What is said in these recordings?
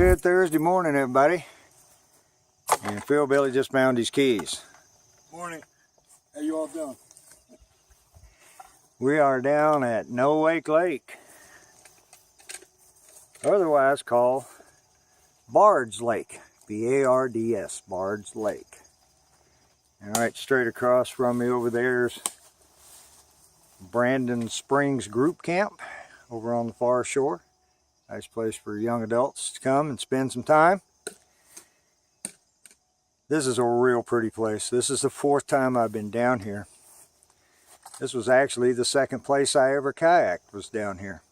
Good Thursday morning, everybody. And Phillbilly just found his keys. Morning. How you all doing? We are down at No Wake Lake, otherwise called Bards Lake. B-A-R-D-S, Bards Lake. All right, straight across from me over there's Brandon Springs Group Camp over on the far shore. Nice place for young adults to come and spend some time. This is a real pretty place. This is the fourth time I've been down here. This was actually the second place I ever kayaked was down here.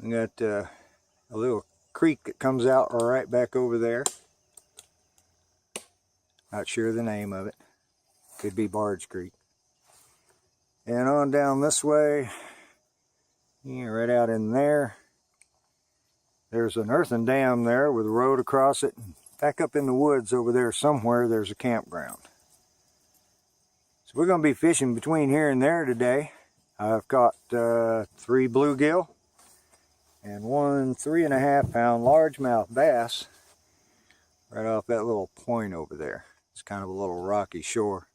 We got a little creek that comes out right back over there. Not sure the name of it. Could be Bards Creek. And on down this way, yeah, right out in there, there's an earthen dam there with a road across it. Back up in the woods over there somewhere, there's a campground. So we're going to be fishing between here and there today. I've caught 3 bluegill and 1 3.5-pound largemouth bass right off that little point over there. It's kind of a little rocky shore.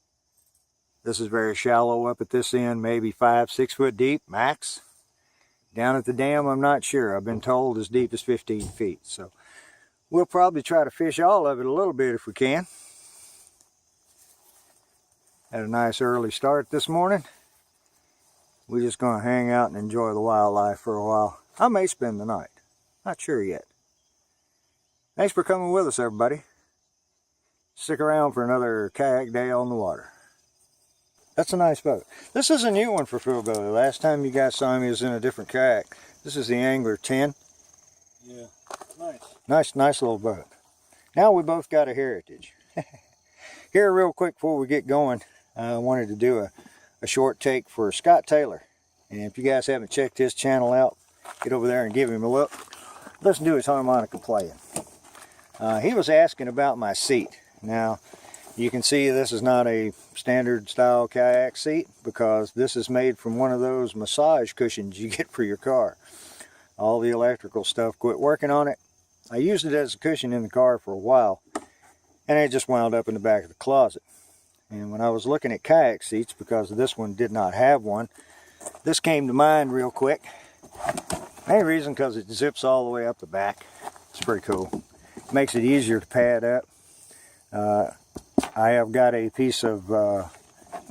This is very shallow up at this end, maybe 5-6 foot deep max. Down at the dam, I'm not sure. I've been told as deep as 15 feet. So we'll probably try to fish all of it a little bit if we can. Had a nice early start this morning. We're just going to hang out and enjoy the wildlife for a while. I may spend the night. Not sure yet. Thanks for coming with us, everybody. Stick around for another kayak day on the water. That's a nice boat. This is a new one for Phillbilly. Last time you guys saw him, he was in a different kayak. This is the Angler 10. Yeah, nice. Nice little boat. Now we both got a heritage. Here, real quick before we get going, I wanted to do a short take for Scott Taylor. And if you guys haven't checked his channel out, get over there and give him a look. Listen to his harmonica playing. He was asking about my seat. Now, you can see this is not a standard style kayak seat because this is made from one of those massage cushions you get for your car. All the electrical stuff quit working on it. I used it as a cushion in the car for a while, and it just wound up in the back of the closet. And when I was looking at kayak seats, because this one did not have one, this came to mind real quick. Main reason because it zips all the way up the back. It's pretty cool. Makes it easier to pad up. I have got a piece of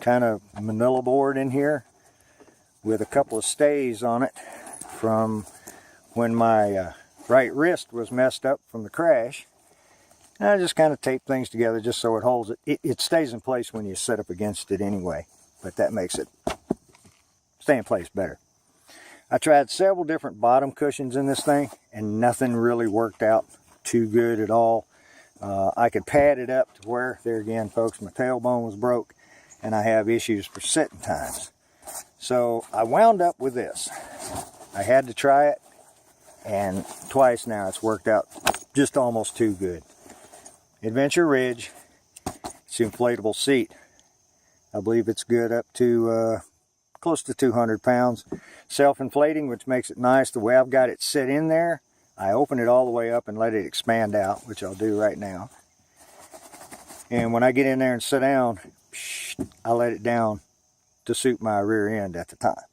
kind of manila board in here with a couple of stays on it from when my right wrist was messed up from the crash. And I just kind of tape things together just so it holds it. It stays in place when you sit up against it anyway, but that makes it stay in place better. I tried several different bottom cushions in this thing and nothing really worked out too good at all. I could pad it up to where, there again folks, my tailbone was broke and I have issues for sitting times. So I wound up with this. I had to try it, and twice now it's worked out just almost too good. Adventure Ridge, it's an inflatable seat. I believe it's good up to close to 200 pounds. Self-inflating, which makes it nice. The way I've got it set in there, I open it all the way up and let it expand out, which I'll do right now. And when I get in there and sit down, I let it down to suit my rear end at the time.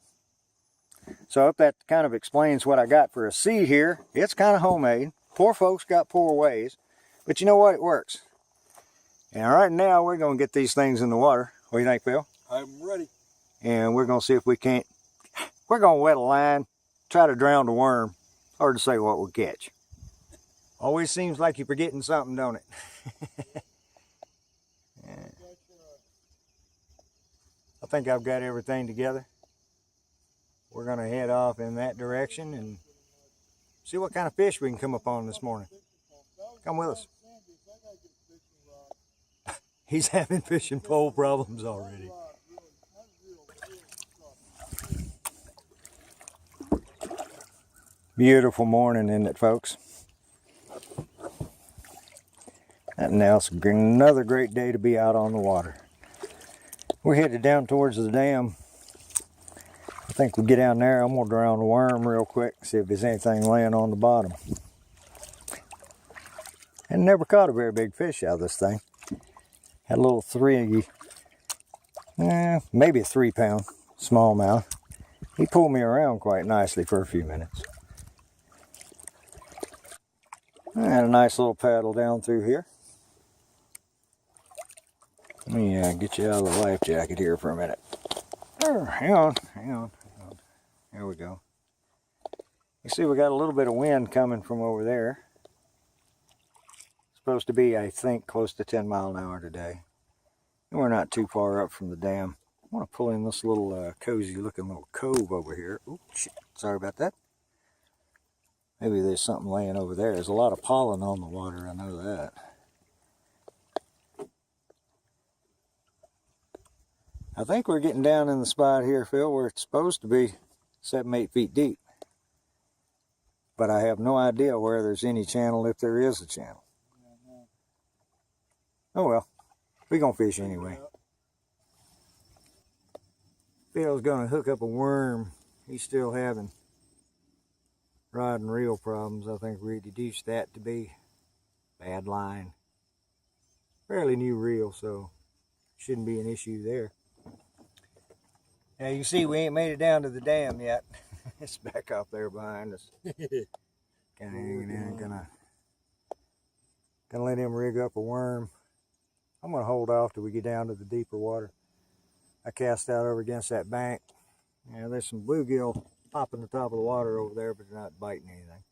So I hope that kind of explains what I got for a seat here. It's kind of homemade. Poor folks got poor ways, but you know what? It works. And right now we're going to get these things in the water. What do you think, Phil? I'm ready. And we're going to see if we can't. We're going to wet a line, try to drown the worm. Hard to say what we'll catch. Always seems like you're forgetting something, don't it? Yeah. I think I've got everything together. We're going to head off in that direction and see what kind of fish we can come up on this morning. Come with us. He's having fishing pole problems already. Beautiful morning, isn't it, folks? And now it's another great day to be out on the water. We're headed down towards the dam. I think we'll get down there. I'm going to drown the worm real quick, see if there's anything laying on the bottom. And never caught a very big fish out of this thing. Had a little maybe a 3-pound smallmouth. He pulled me around quite nicely for a few minutes. I had a nice little paddle down through here. Let me get you out of the life jacket here for a minute. Hang on. There we go. You see we got a little bit of wind coming from over there. Supposed to be, I think, close to 10 miles an hour today. And we're not too far up from the dam. I want to pull in this little cozy looking little cove over here. Oh, shit. Sorry about that. Maybe there's something laying over there. There's a lot of pollen on the water, I know that. I think we're getting down in the spot here, Phil, where it's supposed to be 7-8 feet deep. But I have no idea where there's any channel, if there is a channel. Oh well, we're going to fish anyway. Phil's going to hook up a worm. He's still having rod and reel problems. I think we deduced that to be bad line. Fairly new reel, so shouldn't be an issue there. Now you can see we ain't made it down to the dam yet. It's back up there behind us. Kind of hanging in, gonna let him rig up a worm. I'm gonna hold off till we get down to the deeper water. I cast out over against that bank. Yeah, there's some bluegill popping the top of the water over there, but they're not biting anything.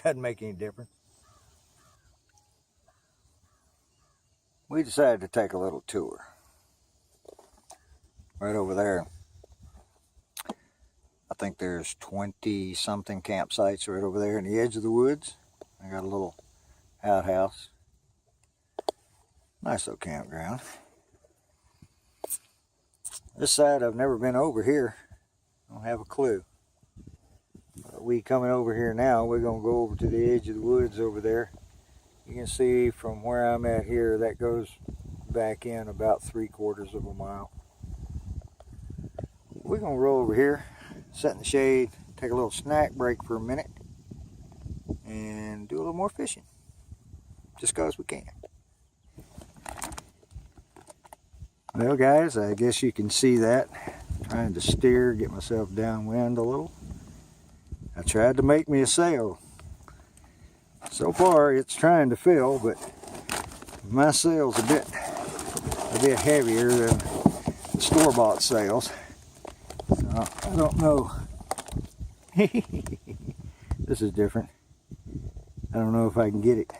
Doesn't make any difference. We decided to take a little tour. Right over there, I think there's 20 something campsites right over there in the edge of the woods. I got a little outhouse. Nice little campground. This side I've never been over here. I don't have a clue. But we coming over here now, we're gonna go over to the edge of the woods over there. You can see from where I'm at here, that goes back in about 3/4 of a mile. We're gonna roll over here, sit in the shade, take a little snack break for a minute, and do a little more fishing. Just cause we can. Well guys, I guess you can see that. Trying to steer, get myself downwind a little. I tried to make me a sail. So far it's trying to fill, but my sail's a bit heavier than the store-bought sails. So I don't know. This is different. I don't know if I can get it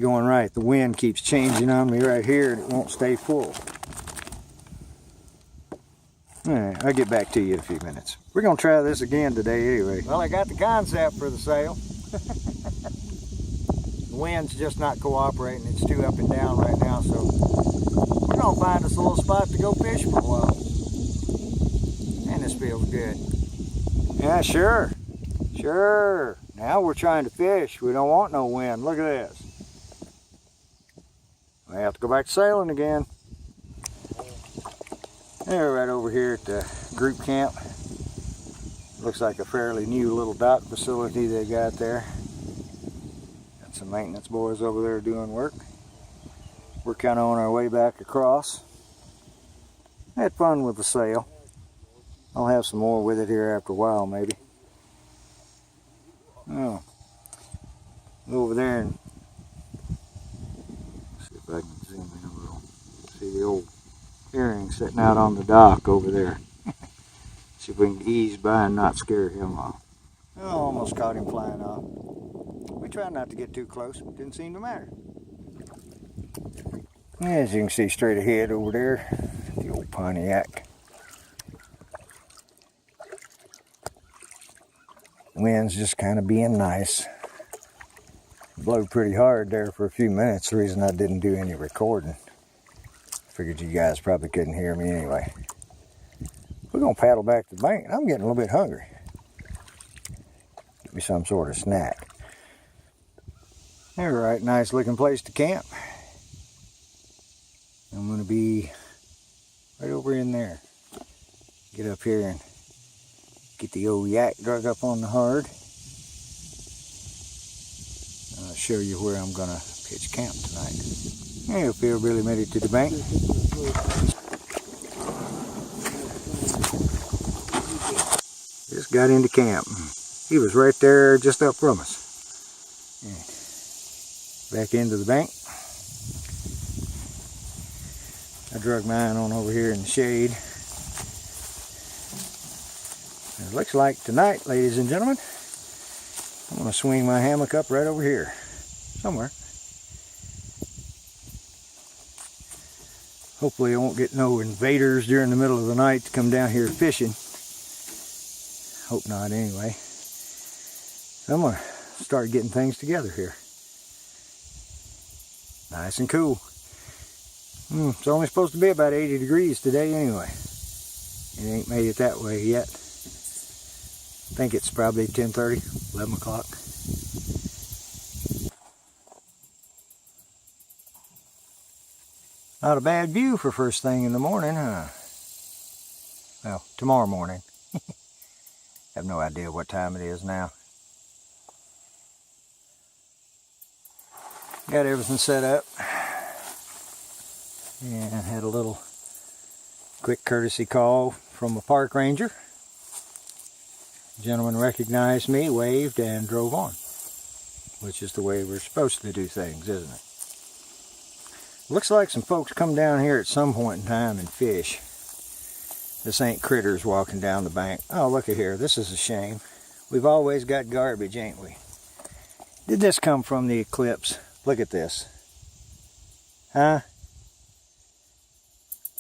going right. The wind keeps changing on me right here and it won't stay full. Alright, I'll get back to you in a few minutes. We're going to try this again today anyway. Well, I got the concept for the sail. The wind's just not cooperating. It's too up and down right now, so we're going to find us a little spot to go fish for a while. And this feels good. Yeah, sure. Sure. Now we're trying to fish. We don't want no wind. Look at this. I have to go back to sailing again. They're right over here at the group camp. Looks like a fairly new little dock facility they got there. Got some maintenance boys over there doing work. We're kind of on our way back across. Had fun with the sail. I'll have some more with it here after a while, maybe. Oh, go over there and see if I can zoom in a little. See the old herring sitting out on the dock over there. See if we can ease by and not scare him off. Oh, almost caught him flying off. We tried not to get too close, but didn't seem to matter. As you can see straight ahead over there, the old Pontiac. Wind's just kind of being nice. Blew pretty hard there for a few minutes. The reason I didn't do any recording. Figured you guys probably couldn't hear me anyway. We're gonna paddle back to the bank. I'm getting a little bit hungry. Give me some sort of snack. All right, nice looking place to camp. I'm gonna be right over in there. Get up here and get the old yak drug up on the hard. show you where I'm gonna pitch camp tonight. Hey, Phillbilly made it to the bank. Just got into camp. He was right there just up from us. Back into the bank. I drug mine on over here in the shade. It looks like tonight, ladies and gentlemen, I'm going to swing my hammock up right over here, somewhere. Hopefully I won't get no invaders during the middle of the night to come down here fishing. Hope not anyway. So I'm going to start getting things together here. Nice and cool. It's only supposed to be about 80 degrees today anyway. It ain't made it that way yet. I think it's probably 10:30, 11 o'clock. Not a bad view for first thing in the morning, huh? Well, tomorrow morning. Have no idea what time it is now. Got everything set up. And had a little quick courtesy call from a park ranger. The gentleman recognized me, waved, and drove on. Which is the way we're supposed to do things, isn't it? Looks like some folks come down here at some point in time and fish. This ain't critters walking down the bank. Oh, look at here. This is a shame. We've always got garbage, ain't we? Did this come from the eclipse? Look at this. Huh?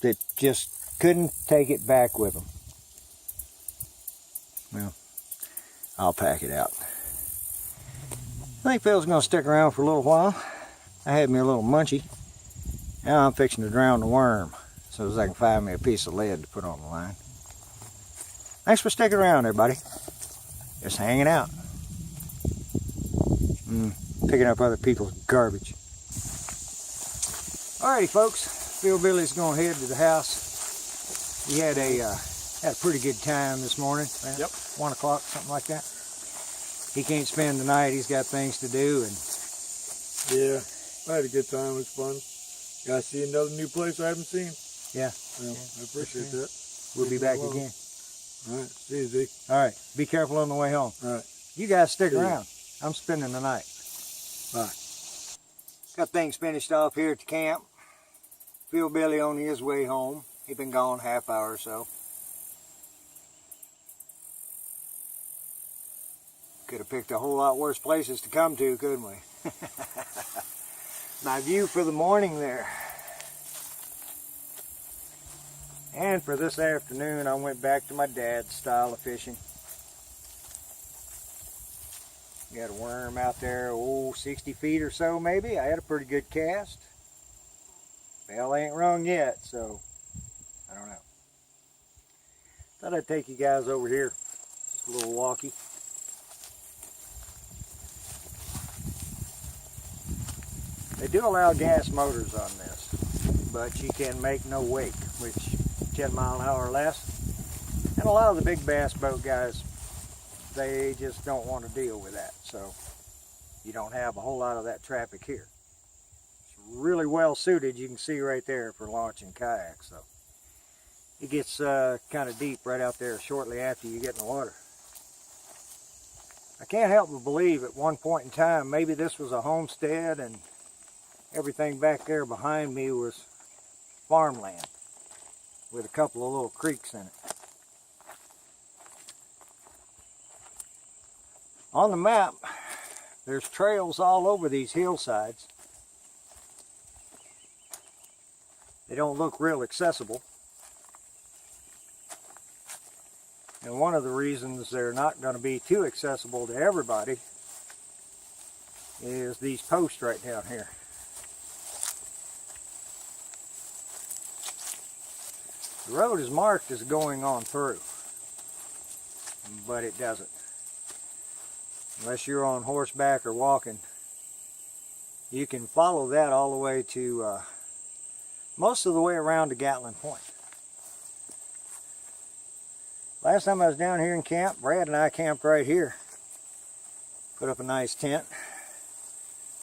They just couldn't take it back with them. Well, I'll pack it out. I think Phil's going to stick around for a little while. I had me a little munchie. Now I'm fixing to drown the worm so as I can find me a piece of lead to put on the line. Thanks for sticking around, everybody. Just hanging out. Picking up other people's garbage. Alrighty, folks. Phillbilly's going to head to the house. He had a pretty good time this morning. Yep. 1 o'clock, something like that. He can't spend the night. He's got things to do. And yeah, I had a good time. It was fun. Got to see another new place I haven't seen. Yeah. Well, I appreciate that. We'll be back again. All right. See you, Zeke. All right. Be careful on the way home. All right. You guys stick around. I'm spending the night. Bye. Got things finished off here at the camp. Phillbilly on his way home. He's been gone half hour or so. Could have picked a whole lot worse places to come to, couldn't we? My view for the morning there. And for this afternoon, I went back to my dad's style of fishing. Got a worm out there, 60 feet or so maybe. I had a pretty good cast. Bell ain't rung yet, so I don't know. Thought I'd take you guys over here. Just a little walkie. They do allow gas motors on this, but you can make no wake, which 10 mile an hour or less. And a lot of the big bass boat guys, they just don't want to deal with that. So you don't have a whole lot of that traffic here. It's really well suited, you can see right there, for launching kayaks. So it gets kind of deep right out there shortly after you get in the water. I can't help but believe at one point in time, maybe this was a homestead and everything back there behind me was farmland with a couple of little creeks in it. On the map, there's trails all over these hillsides. They don't look real accessible. And one of the reasons they're not going to be too accessible to everybody is these posts right down here. The road is marked as going on through, but it doesn't. Unless you're on horseback or walking, you can follow that all the way to most of the way around to Gatlin Point. Last time I was down here in camp, Brad and I camped right here. Put up a nice tent.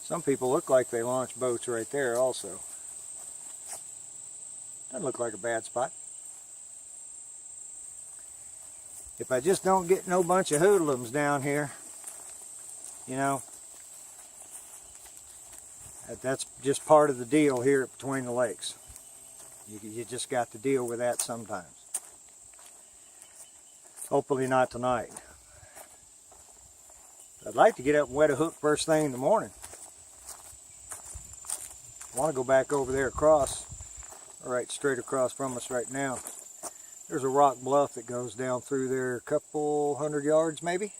Some people look like they launch boats right there also. Doesn't look like a bad spot. If I just don't get no bunch of hoodlums down here, you know, that's just part of the deal here between the lakes. You just got to deal with that sometimes. Hopefully not tonight. I'd like to get up and wet a hook first thing in the morning. I want to go back over there across, right straight across from us right now. There's a rock bluff that goes down through there a couple 100 yards maybe.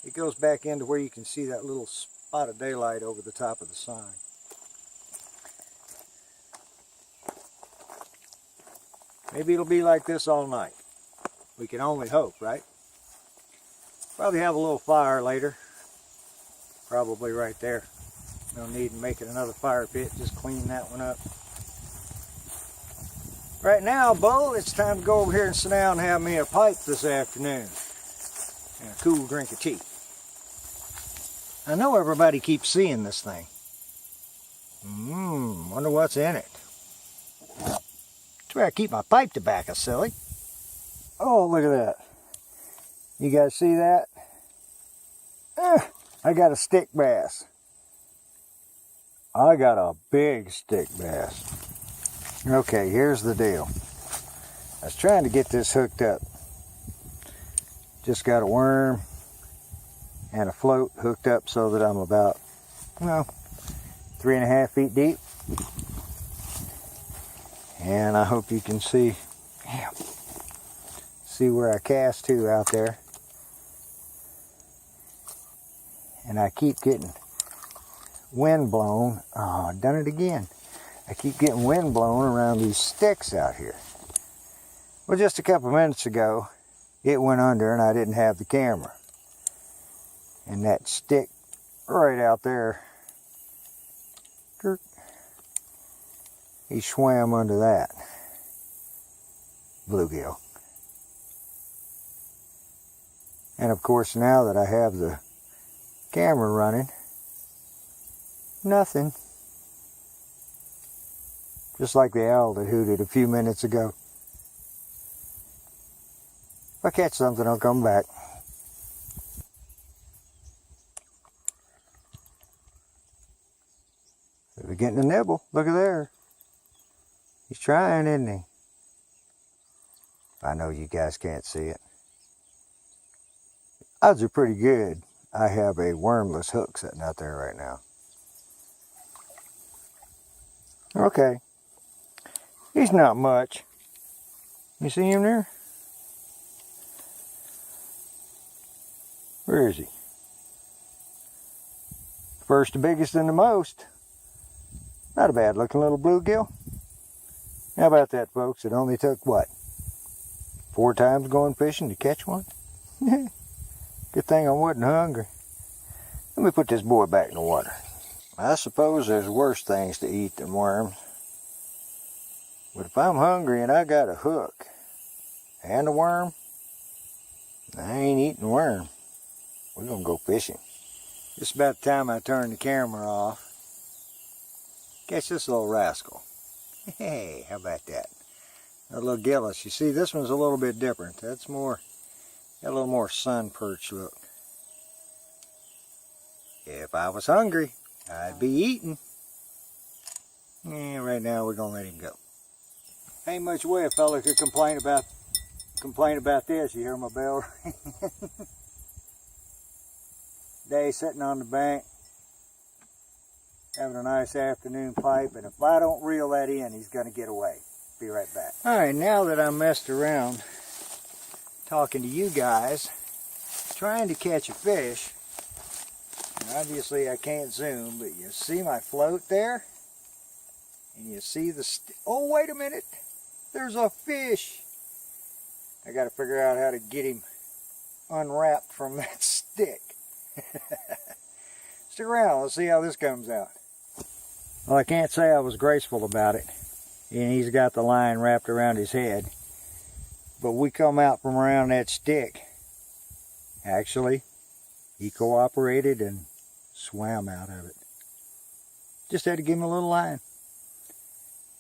It goes back into where you can see that little spot of daylight over the top of the sign. Maybe it'll be like this all night. We can only hope, right? Probably have a little fire later. Probably right there. No need in making another fire pit, just clean that one up. Right now, Bo, it's time to go over here and sit down and have me a pipe this afternoon. And a cool drink of tea. I know everybody keeps seeing this thing. Wonder what's in it. That's where I keep my pipe tobacco, silly. Oh, look at that. You guys see that? I got a stick bass. I got a big stick bass. Okay, here's the deal. I was trying to get this hooked up. Just got a worm and a float hooked up so that I'm about, well, 3.5 feet deep. And I hope you can see where I cast to out there. And I keep getting wind blown. Oh, I've done it again. I keep getting wind blown around these sticks out here. Well, just a couple minutes ago, it went under and I didn't have the camera. And that stick right out there, he swam under that bluegill. And of course, now that I have the camera running, nothing. Just like the owl that hooted a few minutes ago. If I catch something, I'll come back. We're getting a nibble. Look at there. He's trying, isn't he? I know you guys can't see it. Odds are pretty good. I have a wormless hook sitting out there right now. Okay. He's not much. You see him there? Where is he? First, the biggest, and the most. Not a bad looking little bluegill. How about that, folks? It only took, what, 4 times going fishing to catch one? Good thing I wasn't hungry. Let me put this boy back in the water. I suppose there's worse things to eat than worms. But if I'm hungry and I got a hook and a worm, I ain't eating worm. We're gonna go fishing. Just about the time I turn the camera off, catch this little rascal. Hey, how about that? A little gillis. You see, this one's a little bit different. That's more, got a little more sun perch look. If I was hungry, I'd be eating. Yeah, right now we're gonna let him go. Ain't much way a fella could complain about this. You hear my bell ring? Day sitting on the bank, having a nice afternoon pipe, and if I don't reel that in, he's gonna get away. Be right back. All right, now that I messed around talking to you guys, trying to catch a fish, and obviously I can't zoom, but you see my float there? And you see the, oh, wait a minute, there's a fish. I gotta figure out how to get him unwrapped from that stick. Stick around, let's see how this comes out. Well, I can't say I was graceful about it. And he's got the line wrapped around his head. But we come out from around that stick. Actually, he cooperated and swam out of it. Just had to give him a little line.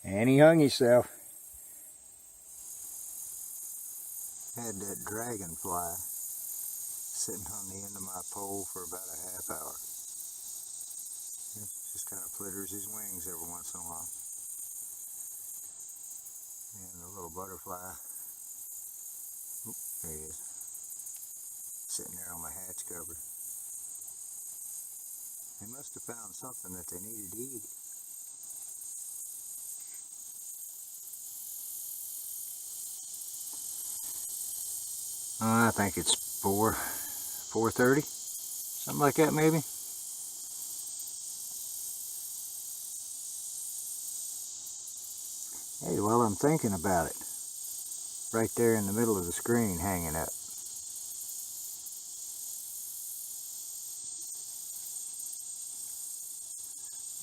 And he hung himself. Had that dragonfly sitting on the end of my pole for about a half hour. Just kind of flitters his wings every once in a while. And the little butterfly, oop, there he is, sitting there on my hatch cover. They must have found something that they needed to eat. I think it's 4:30, something like that maybe. Hey, well, I'm thinking about it. Right there in the middle of the screen, hanging up.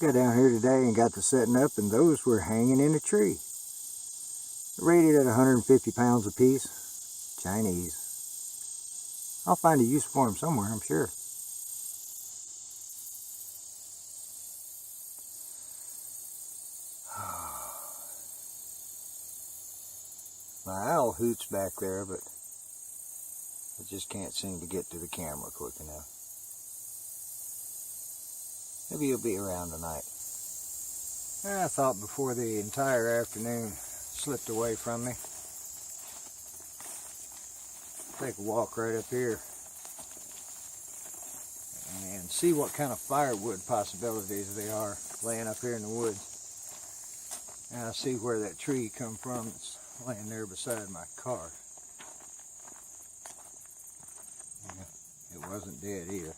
Got down here today and got to setting up, and those were hanging in a tree. Rated at 150 pounds a piece. Chinese. I'll find a use for them somewhere, I'm sure. My owl hoots back there, but I just can't seem to get to the camera quick enough. Maybe he'll be around tonight. I thought before the entire afternoon slipped away from me, take a walk right up here and see what kind of firewood possibilities they are laying up here in the woods. And I see where that tree come from. It's laying there beside my car. Yeah, it wasn't dead either.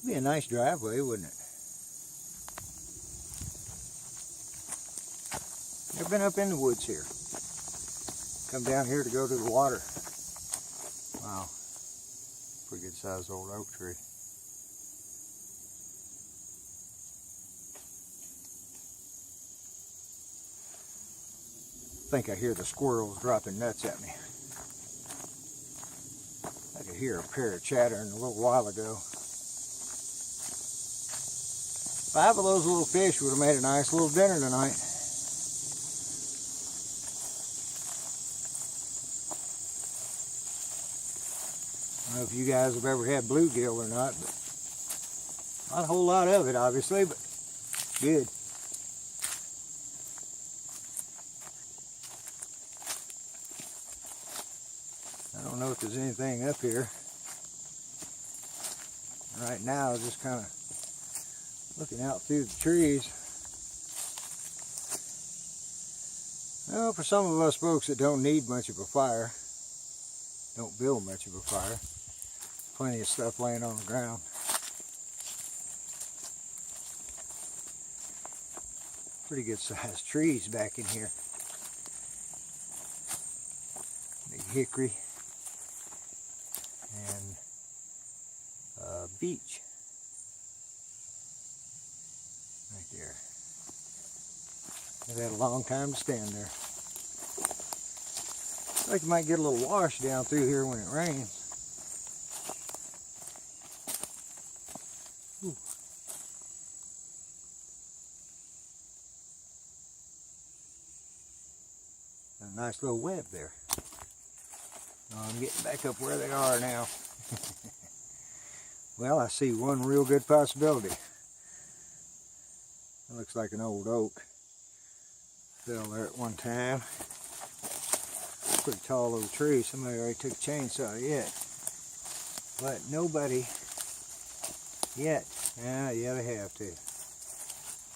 Be a nice driveway, wouldn't it? Never been up in the woods here. Come down here to go to the water. Wow, pretty good sized old oak tree. I think I hear the squirrels dropping nuts at me. I could hear a pair chattering a little while ago. 5 of those little fish would have made a nice little dinner tonight. I don't know if you guys have ever had bluegill or not, but not a whole lot of it, obviously, but good. I don't know if there's anything up here. Right now, just kind of looking out through the trees. Well, for some of us folks that don't need much of a fire, don't build much of a fire, plenty of stuff laying on the ground. Pretty good sized trees back in here. Big hickory and beech right there. They've had a long time to stand there. Looks like you might get a little wash down through here when it rains. Ooh. A nice little web there. I'm getting back up where they are now. Well, I see one real good possibility. It looks like an old oak. Fell there at one time. Pretty tall old tree. Somebody already took a chainsaw yet. But nobody yet. Yeah, they have to.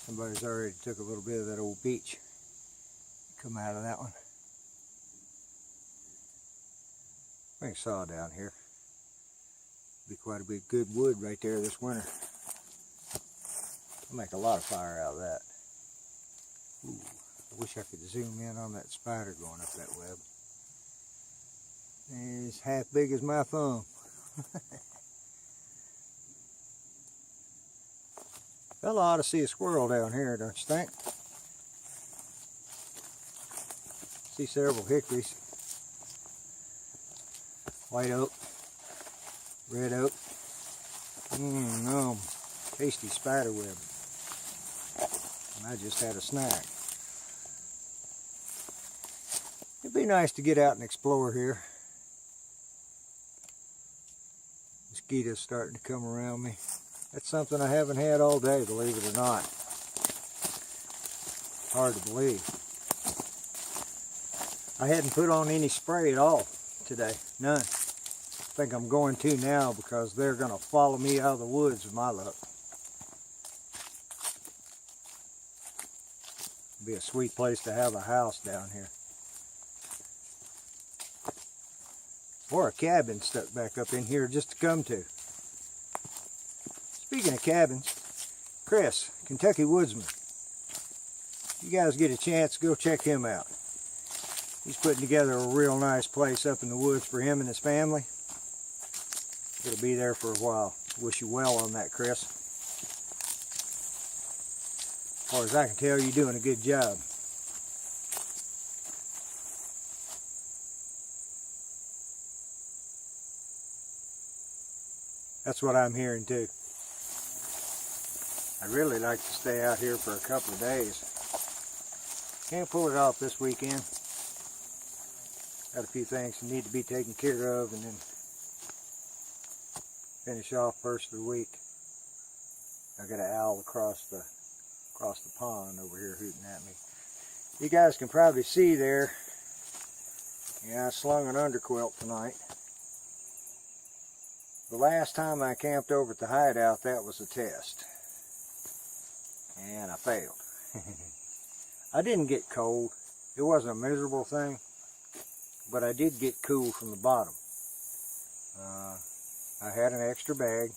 Somebody's already took a little bit of that old beech. Come out of that one. Bring saw down here. Be quite a bit good wood right there this winter. I'll make a lot of fire out of that. Ooh, I wish I could zoom in on that spider going up that web. It's half big as my thumb. Fella ought to see a squirrel down here, don't you think? See several hickories. White oak, red oak, No, tasty spider web. And I just had a snack. It'd be nice to get out and explore here. Mosquitoes starting to come around me. That's something I haven't had all day, believe it or not. Hard to believe. I hadn't put on any spray at all today. None. I think I'm going to now because they're going to follow me out of the woods with my luck. It'd be a sweet place to have a house down here. Or a cabin stuck back up in here just to come to. Speaking of cabins, Chris, Kentucky Woodsman. You guys get a chance, go check him out. He's putting together a real nice place up in the woods for him and his family. It'll be there for a while. Wish you well on that, Chris. As far as I can tell, you're doing a good job. That's what I'm hearing too. I'd really like to stay out here for a couple of days. Can't pull it off this weekend. Got a few things that need to be taken care of and then finish off first of the week. I got an owl across the pond over here hooting at me. You guys can probably see there. Yeah, I slung an underquilt tonight. The last time I camped over at the hideout, that was a test. And I failed. I didn't get cold. It wasn't a miserable thing. But I did get cool from the bottom. I had an extra bag.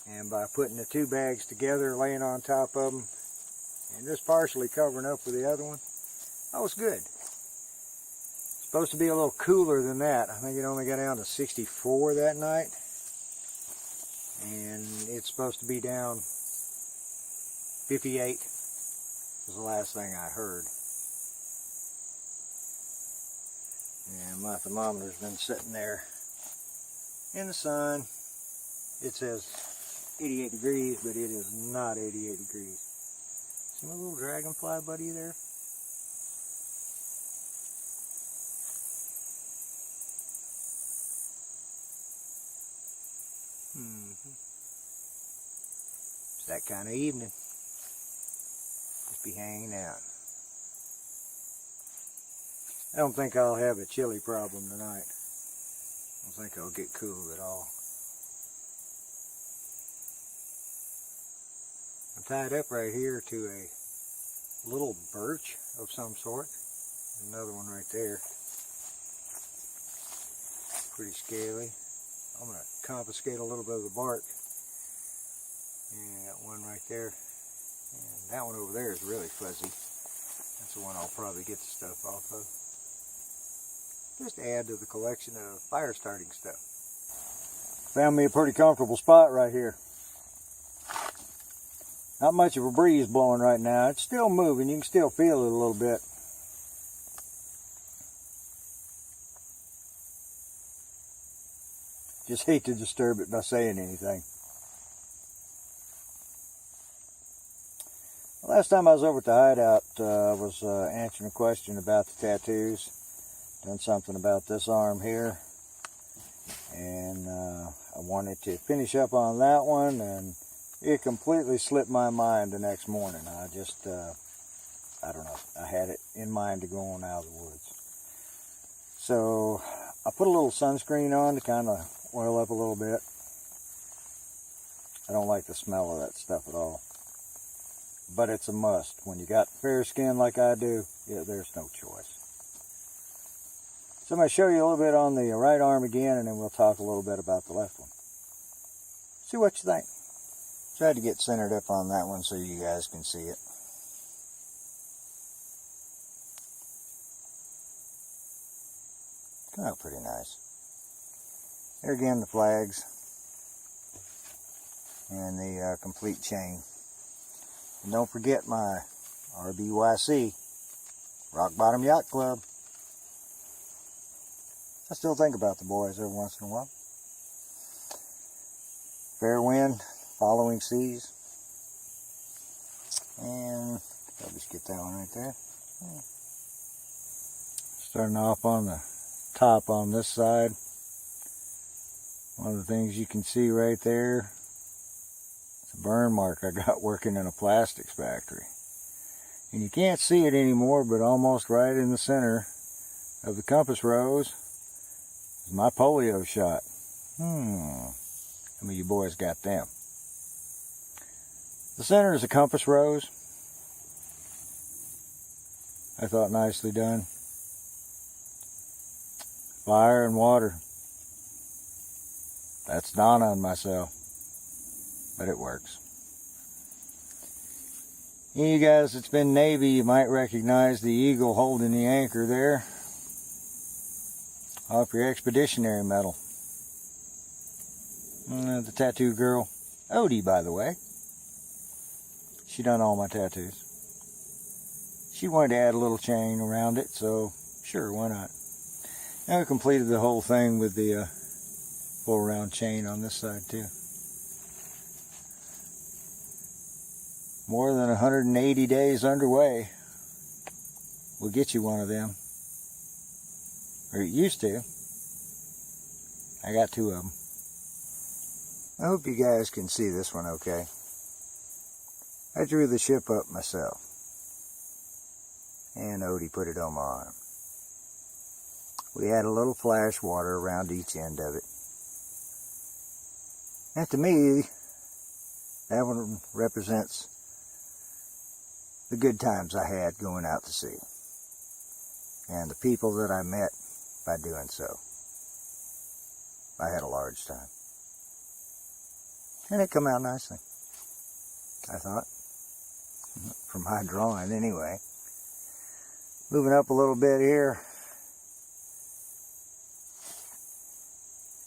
And by putting the two bags together, laying on top of them, and just partially covering up with the other one, I was good. Supposed to be a little cooler than that. I think it only got down to 64 that night. And it's supposed to be down 58 was the last thing I heard. And my thermometer's been sitting there in the sun. It says 88 degrees, but it is not 88 degrees. See my little dragonfly buddy there? It's that kind of evening. Just be hanging out. I don't think I'll have a chili problem tonight. I don't think I'll get cool at all. I'm tied up right here to a little birch of some sort. Another one right there. Pretty scaly. I'm going to confiscate a little bit of the bark. And got one right there. And that one over there is really fuzzy. That's the one I'll probably get the stuff off of. Just add to the collection of fire starting stuff. Found me a pretty comfortable spot right here. Not much of a breeze blowing right now. It's still moving. You can still feel it a little bit. Just hate to disturb it by saying anything. Last time I was over at the hideout, I was answering a question about the tattoos. Done something about this arm here. And I wanted to finish up on that one, and it completely slipped my mind the next morning. I just, I don't know, I had it in mind to go on out of the woods. So I put a little sunscreen on to kind of oil up a little bit. I don't like the smell of that stuff at all. But it's a must. When you got fair skin like I do, yeah, there's no choice. So I'm going to show you a little bit on the right arm again, and then we'll talk a little bit about the left one. See what you think. Tried to get centered up on that one so you guys can see it. Come out pretty nice. There again, the flags and the complete chain. And don't forget my RBYC, Rock Bottom Yacht Club. I still think about the boys every once in a while. fair wind, following seas. And I'll just get that one right there. Starting off on the top on this side. One of the things you can see right there, it's a burn mark I got working in a plastics factory. And you can't see it anymore, but almost right in the center of the compass rose is my polio shot. How many of you boys got them? The center is a compass rose. I thought nicely done. Fire and water. That's Donna and myself, but it works. You guys that's been Navy, you might recognize the eagle holding the anchor there off your expeditionary medal. The tattoo girl, Odie, by the way. She done all my tattoos. She wanted to add a little chain around it, so sure, why not? And we completed the whole thing with the full round chain on this side too. More than 180 days underway. We'll get you one of them. Or it used to. I got 2 of them. I hope you guys can see this one okay. I drew the ship up myself. And Odie put it on my arm. We had a little flash water around each end of it. And to me, that one represents the good times I had going out to sea. And the people that I met by doing so. I had a large time. And it come out nicely, I thought. From my drawing anyway. Moving up a little bit here.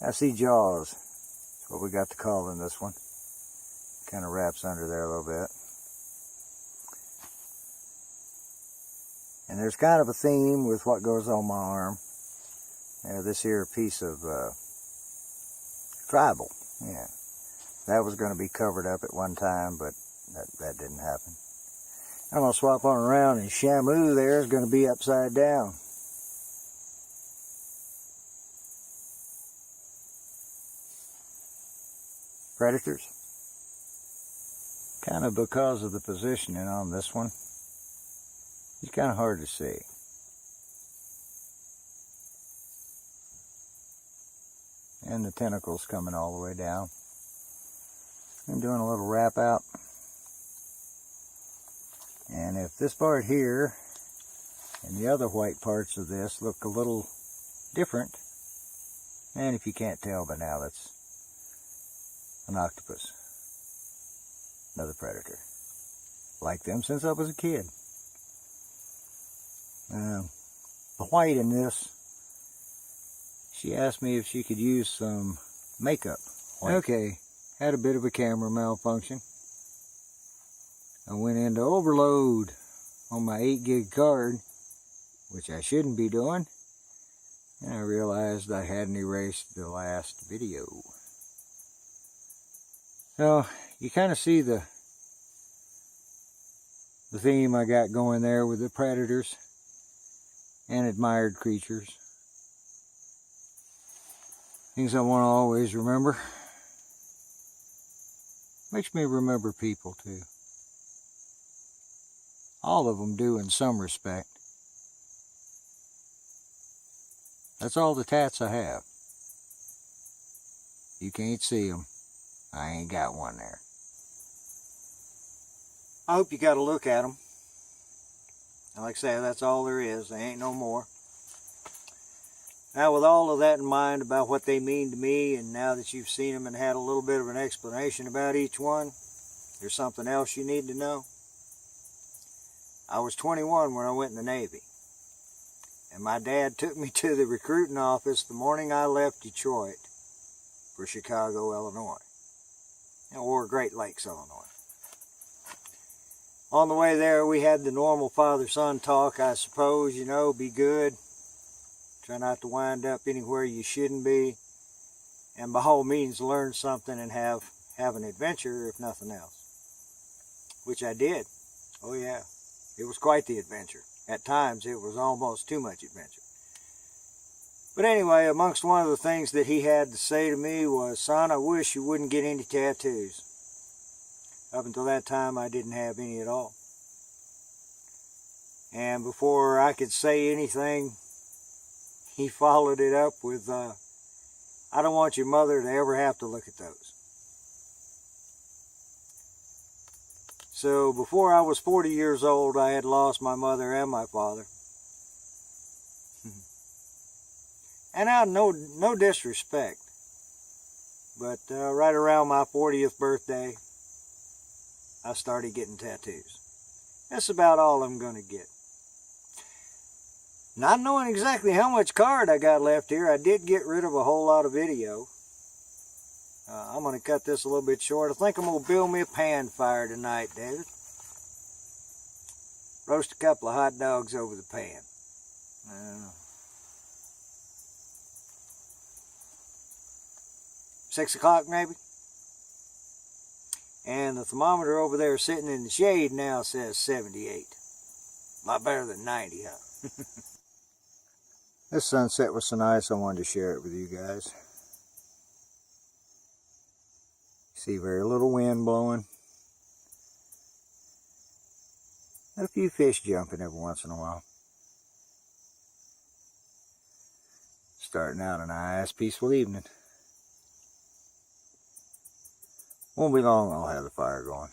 I see jaws. That's what we got to call in this one. Kind of wraps under there a little bit. And there's kind of a theme with what goes on my arm. This here piece of tribal. Yeah. That was going to be covered up at one time, but that didn't happen. I'm going to swap on around, and Shamu there is going to be upside down. Predators. Kind of because of the positioning on this one, it's kind of hard to see. And the tentacles coming all the way down. I'm doing a little wrap out. And if this part here and the other white parts of this look a little different, and if you can't tell by now, that's an octopus. Another predator. Like them since I was a kid. The white in this, she asked me if she could use some makeup. White. Okay, had a bit of a camera malfunction. I went into overload on my 8 gig card, which I shouldn't be doing, and I realized I hadn't erased the last video. So you kind of see the theme I got going there with the predators and admired creatures. Things I want to always remember. Makes me remember people too. All of them do in some respect. That's all the tats I have. You can't see them. I ain't got one there. I hope you got a look at them. And like I say, that's all there is. There ain't no more. Now with all of that in mind about what they mean to me, and now that you've seen them and had a little bit of an explanation about each one, there's something else you need to know. I was 21 when I went in the Navy. And my dad took me to the recruiting office the morning I left Detroit for Chicago, Illinois. Or Great Lakes, Illinois. On the way there, we had the normal father-son talk, I suppose, you know, be good. Try not to wind up anywhere you shouldn't be. And by all means, learn something and have have an adventure, if nothing else. Which I did. Oh yeah, it was quite the adventure. At times it was almost too much adventure. But anyway, amongst one of the things that he had to say to me was, "Son, I wish you wouldn't get any tattoos." Up until that time, I didn't have any at all. And before I could say anything, he followed it up with, "I don't want your mother to ever have to look at those." So before I was 40 years old, I had lost my mother and my father. And now, no disrespect, but right around my 40th birthday, I started getting tattoos. That's about all I'm going to get. Not knowing exactly how much card I got left here, I did get rid of a whole lot of video. I'm going to cut this a little bit short. I think I'm going to build me a pan fire tonight, David. Roast a couple of hot dogs over the pan. 6 o'clock maybe. And the thermometer over there sitting in the shade now says 78. A lot better than 90, huh? This sunset was so nice, I wanted to share it with you guys. See very little wind blowing. And a few fish jumping every once in a while. Starting out a nice, peaceful evening. Won't be long, I'll have the fire going.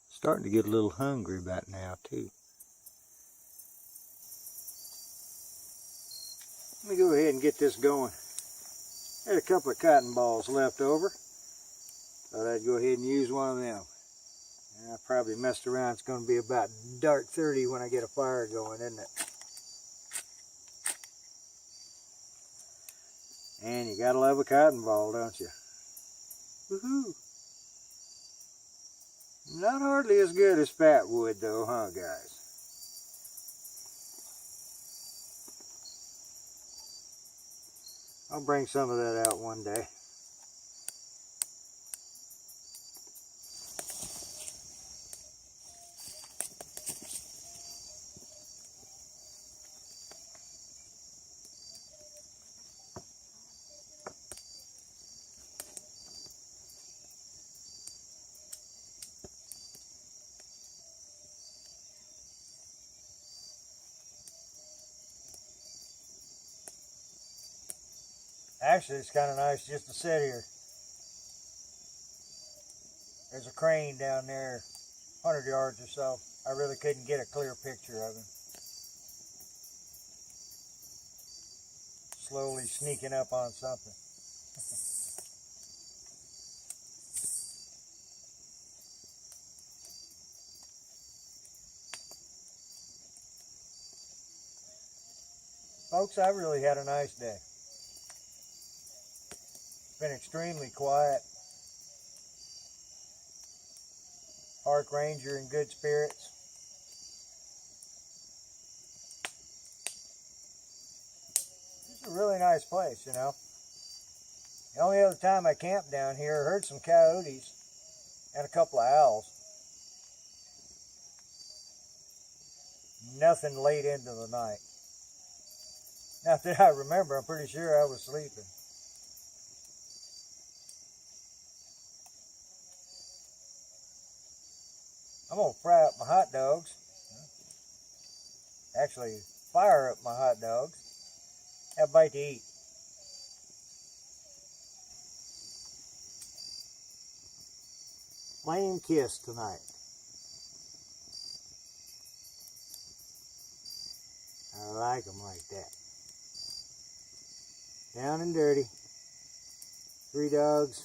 Starting to get a little hungry about now, too. Let me go ahead and get this going. Had a couple of cotton balls left over. Thought I'd go ahead and use one of them. And I probably messed around. It's going to be about dark 30 when I get a fire going, isn't it? And you gotta love a cotton ball, don't you? Woohoo! Not hardly as good as fat wood though, huh guys? I'll bring some of that out one day. Actually, it's kind of nice just to sit here. There's a crane down there, 100 yards or so. I really couldn't get a clear picture of him. Slowly sneaking up on something. Folks, I really had a nice day. Been extremely quiet. Park ranger in good spirits. This is a really nice place, you know. The only other time I camped down here, I heard some coyotes and a couple of owls. Nothing late into the night. Not that I remember, I'm pretty sure I was sleeping. I'm going to fry up my hot dogs. Actually, fire up my hot dogs. Have a bite to eat. Flame kiss tonight. I like them like that. Down and dirty. 3 dogs.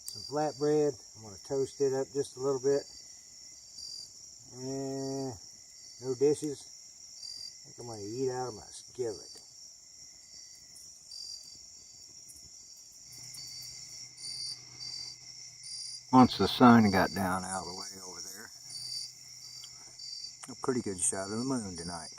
Some flatbread. I'm going to toast it up just a little bit. And no dishes. I think I'm going to eat out of my skillet. Once the sun got down out of the way over there, a pretty good shot of the moon tonight.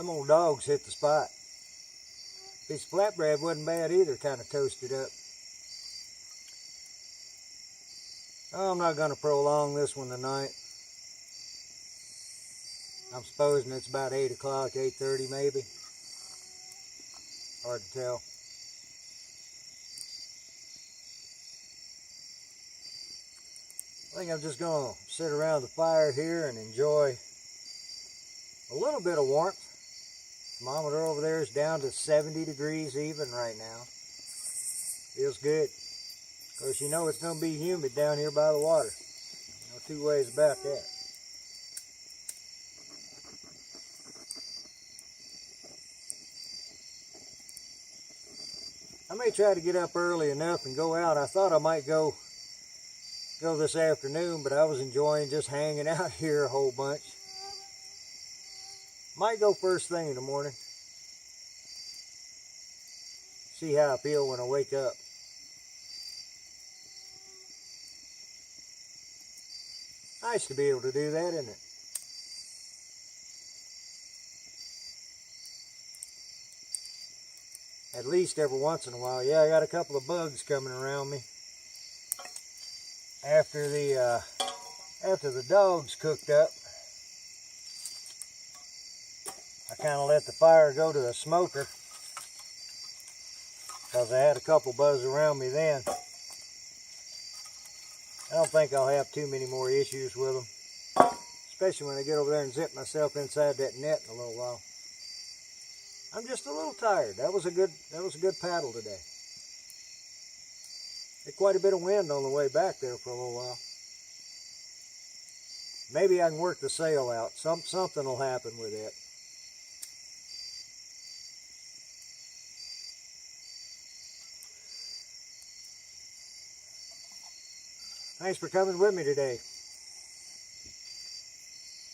Them old dogs hit the spot. Piece of flatbread wasn't bad either, kind of toasted up. Oh, I'm not going to prolong this one tonight. I'm supposing it's about 8 o'clock, 8:30 maybe. Hard to tell. I think I'm just going to sit around the fire here and enjoy a little bit of warmth. Thermometer over there is down to 70 degrees even right now. Feels good. Of course, you know it's going to be humid down here by the water. No two ways about that. I may try to get up early enough and go out. I thought I might go this afternoon, but I was enjoying just hanging out here a whole bunch. Might go first thing in the morning. See how I feel when I wake up. Nice to be able to do that, isn't it? At least every once in a while. Yeah, I got a couple of bugs coming around me. After the dogs cooked up, I kind of let the fire go to the smoker because I had a couple bugs around me then. I don't think I'll have too many more issues with them, especially when I get over there and zip myself inside that net in a little while. I'm just a little tired. That was a good paddle today. Had quite a bit of wind on the way back there for a little while. Maybe I can work the sail out. Something will happen with it. Thanks for coming with me today.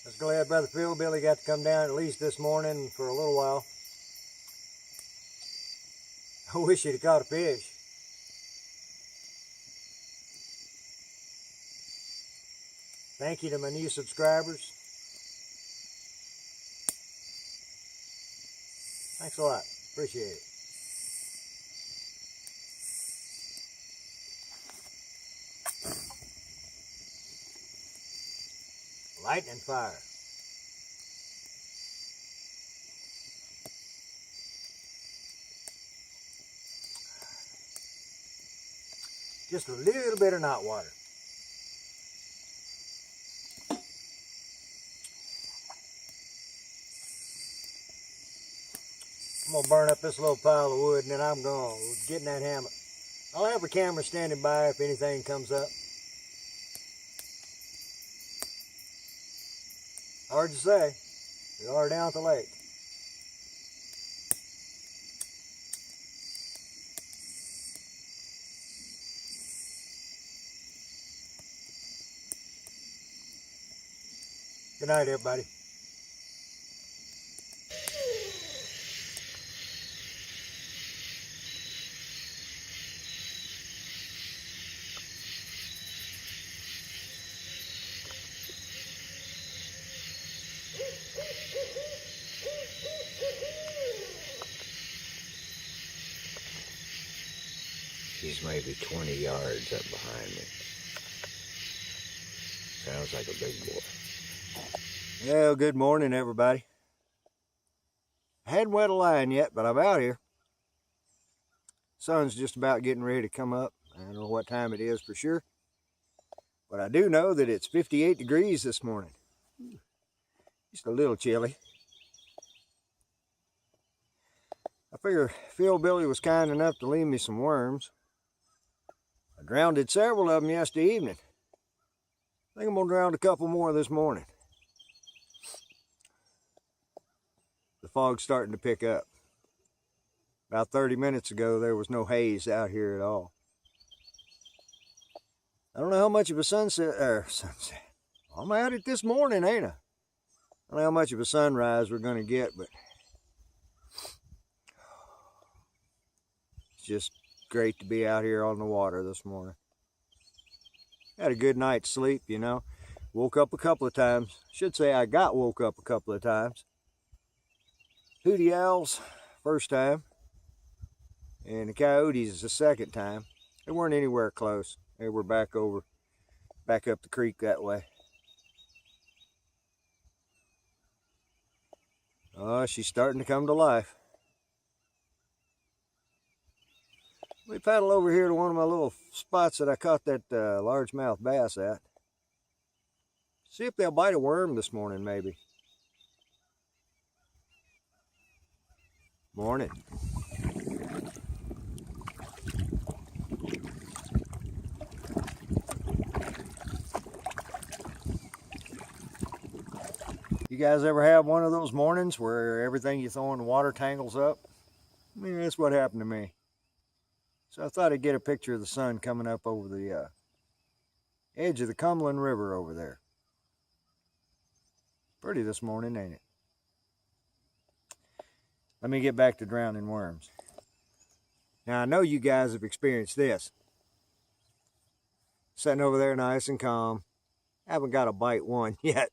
I was glad Brother Phillbilly got to come down at least this morning for a little while. I wish he'd have caught a fish. Thank you to my new subscribers. Thanks a lot. Appreciate it. Lightning fire. Just a little bit of knot water. I'm going to burn up this little pile of wood and then I'm going to get in that hammock. I'll have a camera standing by if anything comes up. Hard to say. We are down at the lake. Good night, everybody. She's maybe 20 yards up behind me. Sounds like a big boy. Well, good morning, everybody. I hadn't wet a line yet, but I'm out here. Sun's just about getting ready to come up. I don't know what time it is for sure, but I do know that it's 58 degrees this morning. Just a little chilly. I figure Phillbilly was kind enough to leave me some worms. I drowned several of them yesterday evening. I think I'm going to drown a couple more this morning. The fog's starting to pick up. About 30 minutes ago, there was no haze out here at all. I don't know how much of a sunset. I'm at it this morning, ain't I? I don't know how much of a sunrise we're going to get, but it's just great to be out here on the water this morning. Had a good night's sleep, you know. Woke up a couple of times. Should say I got woke up a couple of times. hootie owls first time, and the coyotes the second time. They weren't anywhere close. They were back up the creek that way. Oh, she's starting to come to life. We paddle over here to one of my little spots that I caught that largemouth bass at. See if they'll bite a worm this morning, maybe. Morning. You guys ever have one of those mornings where everything you throw in the water tangles up? I mean, that's what happened to me. So I thought I'd get a picture of the sun coming up over the edge of the Cumberland River over there. Pretty this morning, ain't it? Let me get back to drowning worms. Now, I know you guys have experienced this. Sitting over there nice and calm. Haven't got a bite one yet.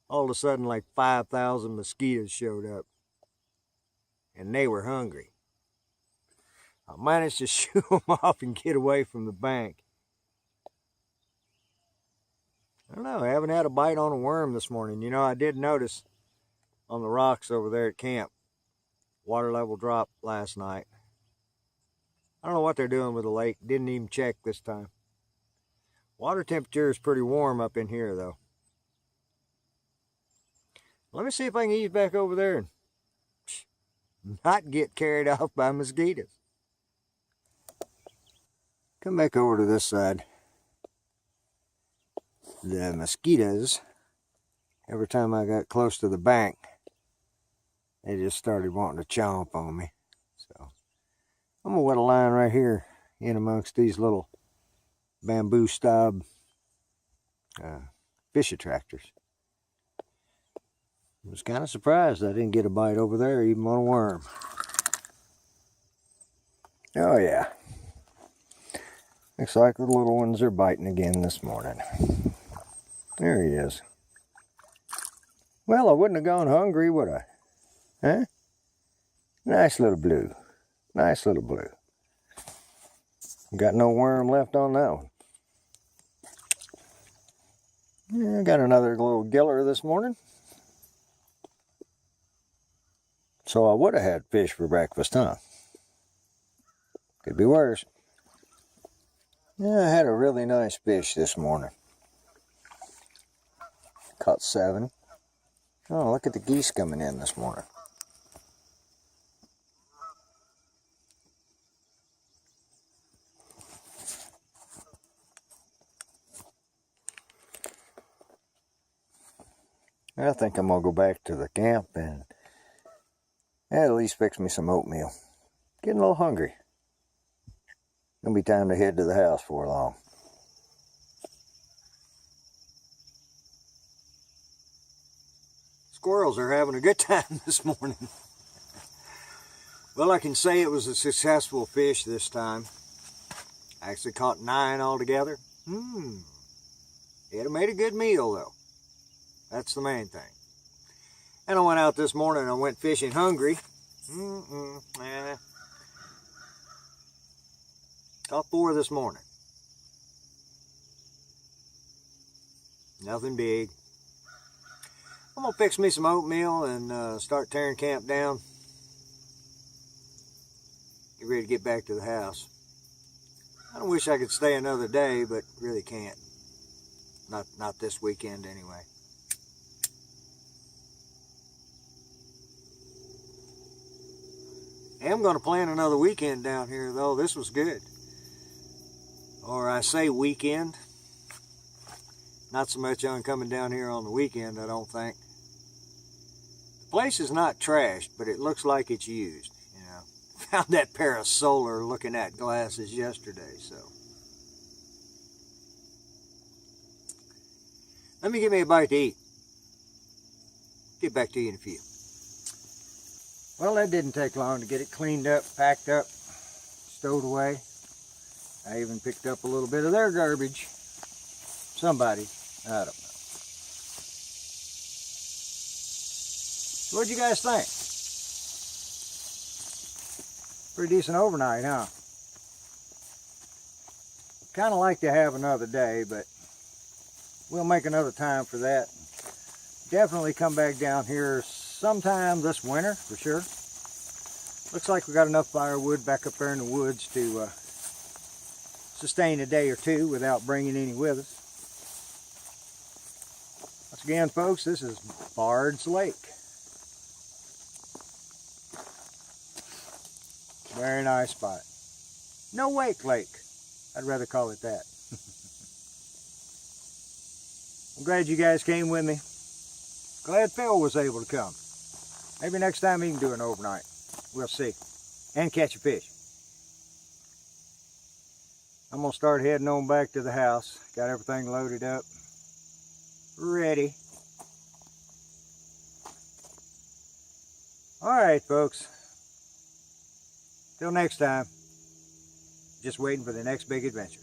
All of a sudden, like 5,000 mosquitoes showed up. And they were hungry. I managed to shoo them off and get away from the bank. I don't know, I haven't had a bite on a worm this morning. You know, I did notice on the rocks over there at camp, water level dropped last night. I don't know what they're doing with the lake. Didn't even check this time. Water temperature is pretty warm up in here, though. Let me see if I can ease back over there and not get carried off by mosquitoes. Come back over to this side. The mosquitoes, every time I got close to the bank, they just started wanting to chomp on me. So I'm gonna wet a line right here in amongst these little bamboo stub fish attractors. I was kind of surprised I didn't get a bite over there, even on a worm. Oh yeah. Looks like the little ones are biting again this morning. There he is. Well, I wouldn't have gone hungry, would I? Huh? Nice little blue. Nice little blue. Got no worm left on that one. Yeah, I got another little giller this morning. So I would have had fish for breakfast, huh? Could be worse. Yeah, I had a really nice fish this morning. Caught 7. Oh, look at the geese coming in this morning. I think I'm going to go back to the camp and at least fix me some oatmeal. Getting a little hungry. Gonna be time to head to the house before long. Squirrels are having a good time this morning. Well, I can say it was a successful fish this time. I actually caught 9 altogether. It made a good meal though. That's the main thing. And I went out this morning and I went fishing hungry. Caught 4 this morning. Nothing big. I'm gonna fix me some oatmeal and start tearing camp down. Get ready to get back to the house. I wish I could stay another day, but really can't. Not this weekend anyway. I am going to plan another weekend down here, though. This was good. Or I say weekend. Not so much on coming down here on the weekend, I don't think. The place is not trashed, but it looks like it's used. You know, found that pair of solar looking at glasses yesterday, so. Let me give me a bite to eat. Get back to you in a few. Well, that didn't take long to get it cleaned up, packed up, stowed away. I even picked up a little bit of their garbage. Somebody, I don't know. What'd you guys think? Pretty decent overnight, huh? Kind of like to have another day, but we'll make another time for that. Definitely come back down here sometime this winter, for sure. Looks like we got enough firewood back up there in the woods to sustain a day or two without bringing any with us. Once again, folks, this is Bards Lake. Very nice spot. No wake lake. I'd rather call it that. I'm glad you guys came with me. Glad Phil was able to come. Maybe next time he can do an overnight. We'll see. And catch a fish. I'm going to start heading on back to the house. Got everything loaded up. Ready. Alright, folks. Till next time. Just waiting for the next big adventure.